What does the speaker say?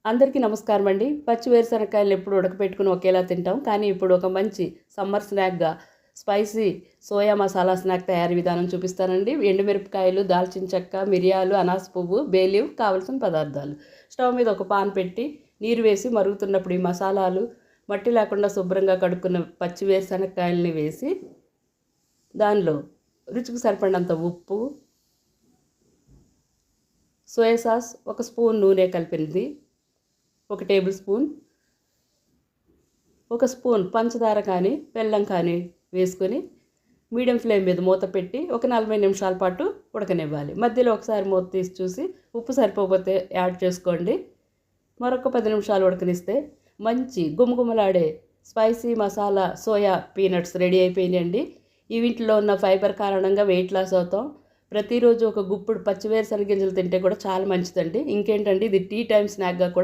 అందరికీ నమస్కారం అండి. పచ్చి వేరుశనక్కాయలను ఎప్పుడు ఉడకపెట్టుకుని ఒకేలా తింటాం. కానీ ఇప్పుడు ఒక మంచి సమ్మర్ స్నాక్‌గా స్పైసీ సోయా మసాలా స్నాక్ తయారీ విధానం చూపిస్తానండి. ఎండుమిరపకాయలు, దాల్చిన చెక్క, మిరియాలు, అనాస పువ్వు, బే లీఫ్ కావలసిన పదార్థాలు. స్టవ్ మీద ఒక పాన్ పెట్టి నీరు వేసి మరుగుతున్నప్పుడు ఈ మసాలాలు మట్టి లేకుండా శుభ్రంగా కడుక్కున్న పచ్చి వేరుశనక్కాయలని వేసి దానిలో రుచికి సరిపడినంత ఉప్పు, సోయా సాస్, ఒక స్పూన్ నూనె కలిపింది, ఒక టేబుల్ స్పూన్, ఒక స్పూన్ పంచదార కానీ బెల్లం కానీ వేసుకొని మీడియం ఫ్లేమ్ మీద మూత పెట్టి ఒక 40 నిమిషాల పాటు ఉడకనివ్వాలి. మధ్యలో ఒకసారి మూత తీసి చూసి ఉప్పు సరిపోతే యాడ్ చేసుకోండి. మరొక 10 నిమిషాలు ఉడకనిస్తే మంచి గుమగుమలాడే spicy masala soya peanuts ready అయిపోయినాయండి. ఈ వీటిలో ఉన్న ఫైబర్ కారణంగా వెయిట్ లాస్ అవుతాం. ప్రతిరోజు ఒక గుప్పుడు పచ్చివేరుశనగ గింజలు తింటే కూడా చాలా మంచిదండి. ఇంకేంటండి, ఇది టీ టైం స్నాక్గా కూడా